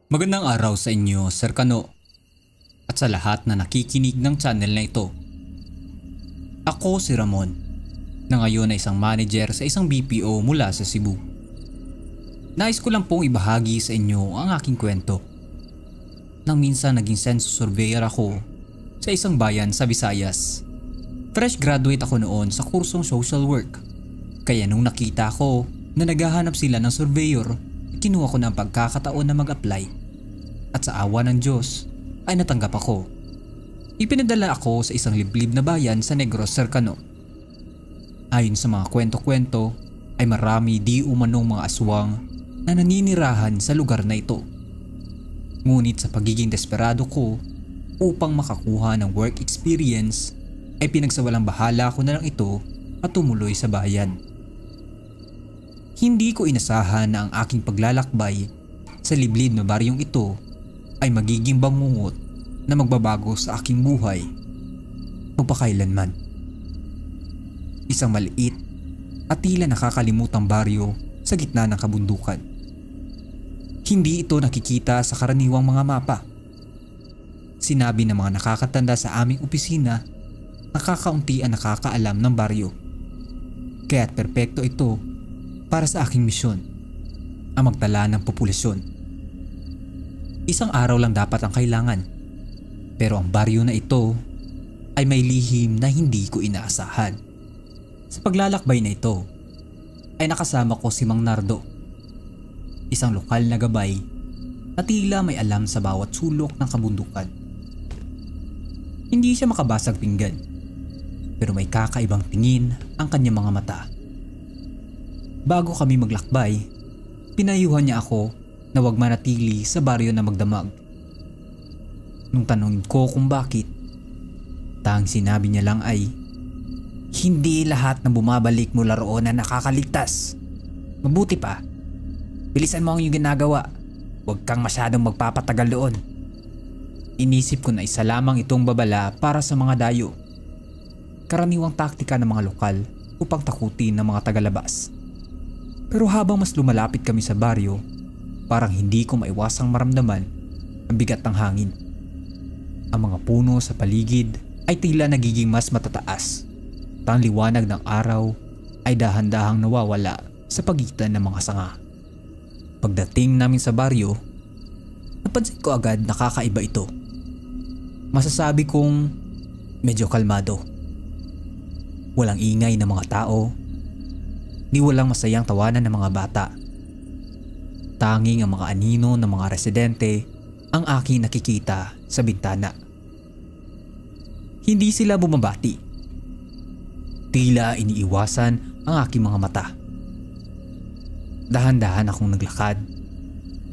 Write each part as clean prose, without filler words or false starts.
Magandang araw sa inyo, Sir Kano, at sa lahat na nakikinig ng channel na ito. Ako si Ramon, na ngayon ay isang manager sa isang BPO mula sa Cebu. Nais ko lang pong ibahagi sa inyo ang aking kwento. Nang minsan naging census surveyor ako sa isang bayan sa Visayas. Fresh graduate ako noon sa kursong social work. Kaya nung nakita ko na naghahanap sila ng surveyor, kinuha ko ng pagkakataon na mag-apply. At sa awa ng Diyos ay natanggap ako. Ipinadala ako sa isang liblib na bayan sa Negros, Cercano. Ayon sa mga kwento-kwento ay marami di umanong mga aswang na naninirahan sa lugar na ito. Ngunit sa pagiging desperado ko upang makakuha ng work experience ay pinagsawalang bahala ko na lang ito at tumuloy sa bayan. Hindi ko inasahan na ang aking paglalakbay sa liblib na baryong ito ay magiging bangungot na magbabago sa aking buhay magpakailanman. Isang maliit at tila nakakalimutang baryo sa gitna ng kabundukan. Hindi ito nakikita sa karaniwang mga mapa. Sinabi ng mga nakakatanda sa aming opisina na kakaunti ang nakakaalam ng baryo. Kaya't perpekto ito para sa aking misyon, ang magtala ng populasyon. Isang araw lang dapat ang kailangan, pero ang baryo na ito ay may lihim na hindi ko inaasahan. Sa paglalakbay na ito ay nakasama ko si Mang Nardo, isang lokal na gabay na tila may alam sa bawat sulok ng kabundukan. Hindi siya makabasag pinggan, pero may kakaibang tingin ang kanyang mga mata. Bago kami maglakbay, pinayuhan niya ako na huwag manatili sa baryo na magdamag. Nung tanungin ko kung bakit, tanging sinabi niya lang ay, "Hindi lahat ng bumabalik mula roon na nakakaligtas. Mabuti pa, bilisan mo ang iyong ginagawa. Huwag kang masyadong magpapatagal doon." Inisip ko na isa lamang itong babala para sa mga dayo. Karaniwang taktika ng mga lokal upang takutin ng mga tagalabas. Pero habang mas lumalapit kami sa baryo, parang hindi ko maiwasang maramdaman ang bigat ng hangin. Ang mga puno sa paligid ay tila nagiging mas matataas. Ang liwanag ng araw ay dahan-dahang nawawala sa pagitan ng mga sanga. Pagdating namin sa baryo, napansin ko agad na kakaiba ito. Masasabi kong medyo kalmado. Walang ingay ng mga tao, di walang masayang tawanan ng mga bata. Tanging ang mga anino ng mga residente ang aking nakikita sa bintana. Hindi sila bumabati. Tila iniiwasan ang aking mga mata. Dahan-dahan akong naglakad.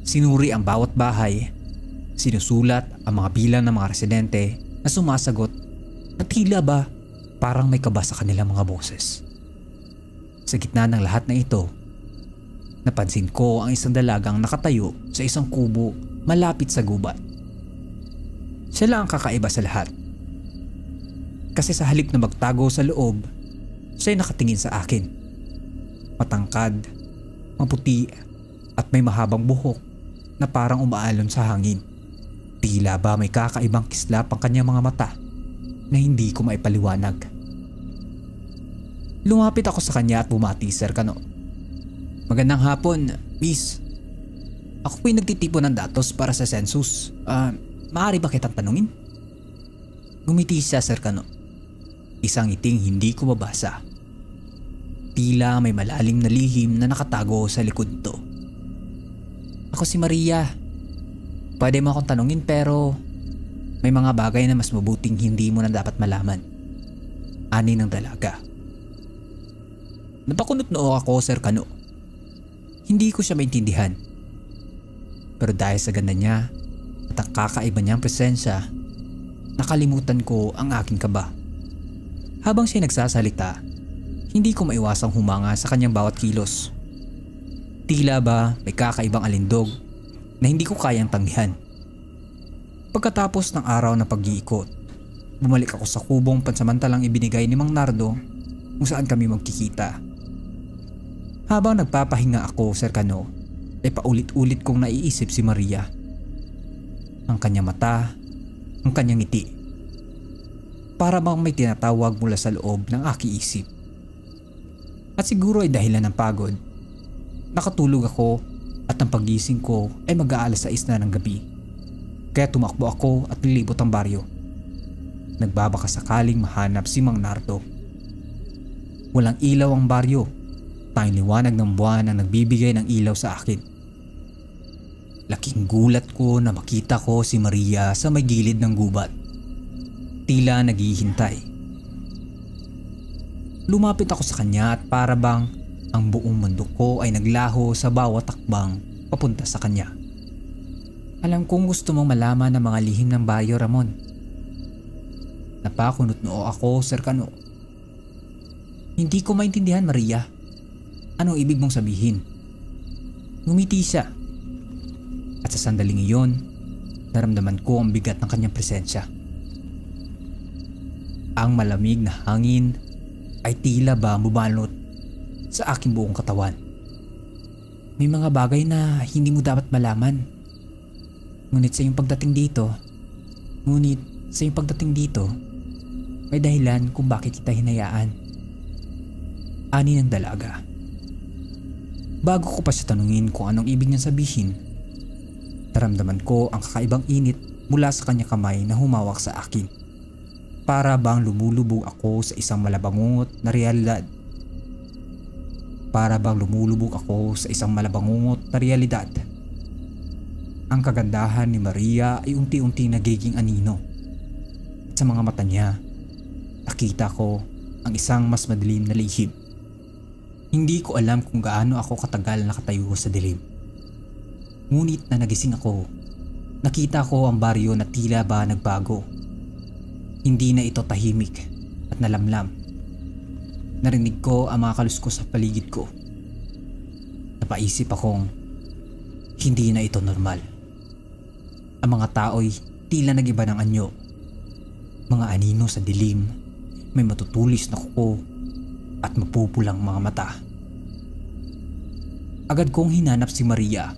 Sinuri ang bawat bahay. Sinusulat ang mga bilang ng mga residente na sumasagot na tila ba parang may kaba sa kanilang mga boses. Sa gitna ng lahat na ito, napansin ko ang isang dalagang nakatayo sa isang kubo malapit sa gubat. Siya lang ang kakaiba sa lahat. Kasi sa halip na magtago sa loob, siya ay nakatingin sa akin. Matangkad, maputi at may mahabang buhok na parang umaalon sa hangin. Tila ba may kakaibang kislap ang kanyang mga mata na hindi ko maipaliwanag. Lumapit ako sa kanya at bumati, Sir Kano. "Magandang hapon, Miss. Ako po'y nagtitipon ng datos para sa census. Maaari ba kitang tanungin?" Ngumiti siya, Sir Kano. Isang ngiting hindi ko mabasa. Tila may malalim na lihim na nakatago sa likod nito. "Ako si Maria. Pwede mo akong tanungin pero may mga bagay na mas mabuting hindi mo na dapat malaman." Ani ng dalaga. Napakunot noo ako, Sir Kano. Hindi ko siya maintindihan. Pero dahil sa ganda niya at ang kakaiba niyang presensya, nakalimutan ko ang aking kaba. Habang siya nagsasalita, hindi ko maiwasang humanga sa kanyang bawat kilos. Tila ba may kakaibang alindog na hindi ko kayang tanggihan. Pagkatapos ng araw na pag-iikot, bumalik ako sa kubong pansamantalang ibinigay ni Mang Nardo kung saan kami magkikita. Habang nagpapahinga ako, Sir Kano, ay paulit-ulit kong naiisip si Maria. Ang kanyang mata, ang kanyang ngiti. Para bang may tinatawag mula sa loob ng aking isip. At siguro ay dahilan ng pagod. Nakatulog ako at ang pagising ko ay mag-aalas 6 na ng gabi. Kaya tumakbo ako at nilibot ang baryo. Nagbabaka sakaling mahanap si Mang Nardo. Walang ilaw ang baryo. Tanging liwanag ng buwan ang nagbibigay ng ilaw sa akin. Laking gulat ko na makita ko si Maria sa may gilid ng gubat. Tila naghihintay. Lumapit ako sa kanya at para bang ang buong mundo ko ay naglaho sa bawat takbang papunta sa kanya. Alam kong gusto mong malaman ang mga lihim ng baryo, Ramon. Napakunot noo ako, Sir Cano. Hindi ko maintindihan, Maria. Anong ibig mong sabihin? Ngumiti siya. At sa sandaling iyon, naramdaman ko ang bigat ng kanyang presensya. Ang malamig na hangin ay tila ba bumalot sa aking buong katawan. May mga bagay na hindi mo dapat malaman. Ngunit sa iyong pagdating dito, may dahilan kung bakit kita hinayaan. Ani ng dalaga. Bago ko pa siya tanungin kung anong ibig niyang sabihin, naramdaman ko ang kakaibang init mula sa kanyang kamay na humawak sa akin. Para bang lumulubog ako sa isang malabangungot na realidad. Ang kagandahan ni Maria ay unti-unti nagiging anino. At sa mga mata niya, nakita ko ang isang mas madilim na lihim. Hindi ko alam kung gaano ako katagal nakatayo sa dilim. Ngunit na nagising ako, nakita ko ang baryo na tila ba nagbago. Hindi na ito tahimik at nalamlam. Narinig ko ang mga kaluskos sa paligid ko. Napaisip akong hindi na ito normal. Ang mga tao'y tila nagiba ng anyo. Mga anino sa dilim, may matutulis na kuko at mapupulang mga mata. Agad kong hinanap si Maria.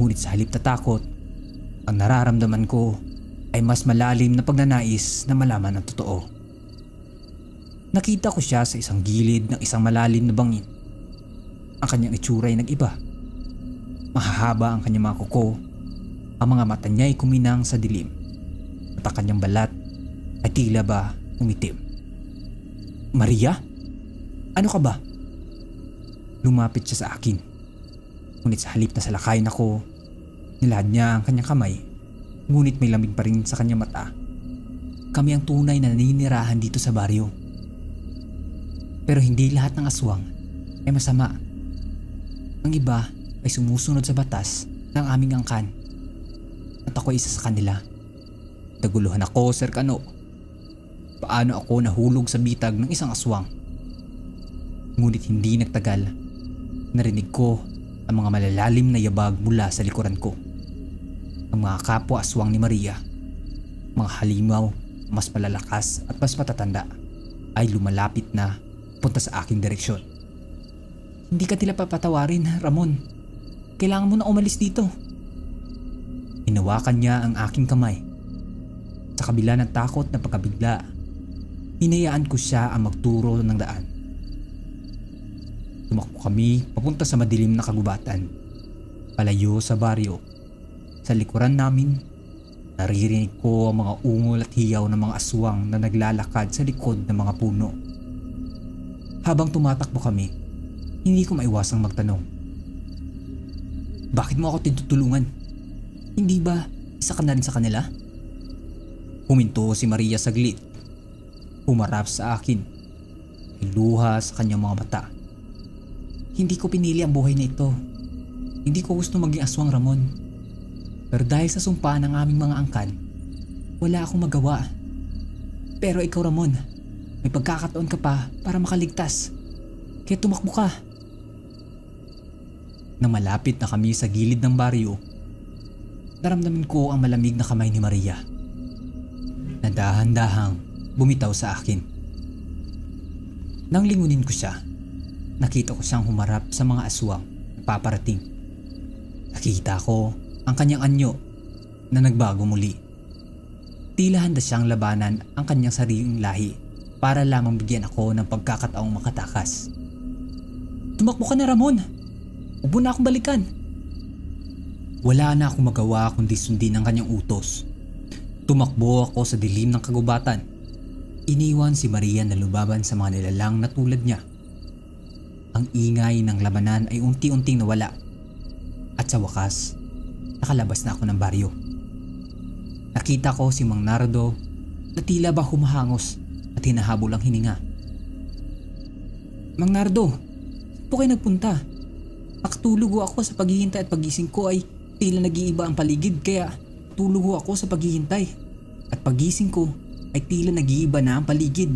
Ngunit sa halip na takot, ang nararamdaman ko ay mas malalim na pagnanais na malaman ang totoo. Nakita ko siya sa isang gilid ng isang malalim na bangin. Ang kanyang itsura ay nag-iba. Mahahaba ang kanyang mga kuko. Ang mga mata niya ay kuminang sa dilim. At ang kanyang balat ay tila ba umitim. Maria? Ano ka ba? Lumapit siya sa akin. Ngunit sa halip na salakayin ako, nilahad niya ang kanyang kamay. Ngunit may lamig pa rin sa kanyang mata. Kami ang tunay na naninirahan dito sa baryo. Pero hindi lahat ng aswang ay masama. Ang iba ay sumusunod sa batas ng aming angkan. At ako isa sa kanila. Naguluhan ako, Sir Cano. Paano ako nahulog sa bitag ng isang aswang? Ngunit hindi nagtagal, narinig ko ang mga malalalim na yabag mula sa likuran ko. Ang mga kapwa aswang ni Maria, mga halimaw, mas malalakas at mas matatanda, ay lumalapit na punta sa aking direksyon. Hindi ka tila papatawarin, Ramon. Kailangan mo na umalis dito. Hinawakan niya ang aking kamay. Sa kabila ng takot na pagkabigla, hinayaan ko siya ang magturo ng daan. Tumakbo kami papunta sa madilim na kagubatan, palayo sa baryo. Sa likuran namin, naririnig ko ang mga ungol at hiyaw ng mga aswang na naglalakad sa likod ng mga puno. Habang tumatakbo kami, hindi ko maiwasang magtanong. Bakit mo ako tinutulungan? Hindi ba isa ka na rin sa kanila? Huminto si Maria saglit. Humarap sa akin. May luha sa kanyang mga mata. Hindi ko pinili ang buhay na ito. Hindi ko gusto maging aswang, Ramon. Pero dahil sa sumpa ng aming mga angkan, wala akong magawa. Pero ikaw, Ramon, may pagkakataon ka pa para makaligtas. Kaya tumakbo ka. Nang malapit na kami sa gilid ng baryo, naramdaman ko ang malamig na kamay ni Maria. Na dahan-dahang bumitaw sa akin. Nang lingunin ko siya, nakita ko siyang humarap sa mga aswang na paparating. Nakita ko ang kanyang anyo. na nagbago muli. Tila handa siyang labanan ang kanyang sariling lahi para lamang bigyan ako ng pagkakataong makatakas. "Tumakbo ka na, Ramon! Huwag mo na akong balikan!" Wala na akong magawa kundi sundin ang kanyang utos. Tumakbo ako sa dilim ng kagubatan. Iniwan si Maria na lumaban sa mga nilalang na tulad niya. Ang ingay ng labanan ay unti-unting nawala. At sa wakas, nakalabas na ako ng baryo. Nakita ko si Mang Nardo na tila ba humahangos at hinahabol ang hininga. "Mang Nardo, saan po kayo nagpunta? Nakatulog ako sa paghihintay at pagising ko ay tila nag-iiba ang paligid kaya tulog ako sa paghihintay. At pagising ko ay tila nag-iiba na ang paligid.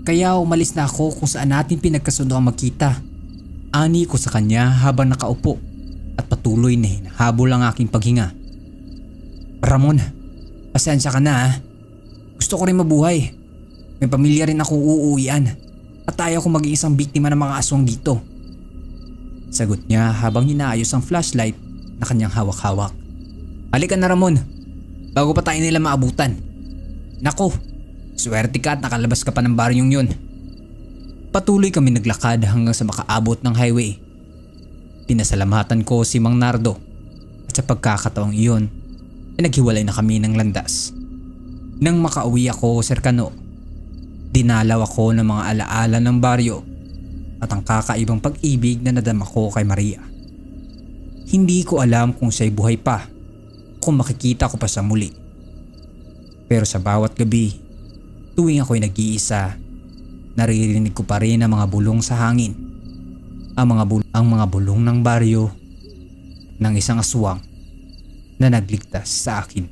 Kaya umalis na ako kung saan natin pinagkasundo ang magkita." Ani ko sa kanya habang nakaupo at patuloy na hinahabol ang aking paghinga. "Ramon, pasensya ka na ha. Gusto ko rin mabuhay. May pamilya rin akong uuwian at ayaw ko maging isang biktima ng mga aswang dito." Sagot niya habang hinaayos ang flashlight na kanyang hawak-hawak. "Halika na, Ramon, bago pa tayo nila maabutan. Nako, swerte ka at nakalabas ka pa ng baryong yun." Patuloy kami naglakad hanggang sa makaabot ng highway. Pinasalamatan ko si Mang Nardo at sa pagkakataong iyon ay naghiwalay na kami ng landas. Nang makauwi ako serkano, dinalaw ako ng mga alaala ng baryo at ang kakaibang pag-ibig na nadama ko kay Maria. Hindi ko alam kung siya'y buhay pa, kung makikita ko pa siya muli. Pero sa bawat gabi, tuwing ako'y nag-iisa, naririnig ko pa rin ang mga bulong sa hangin. Ang mga bulong ng baryo ng isang aswang na nagligtas sa akin.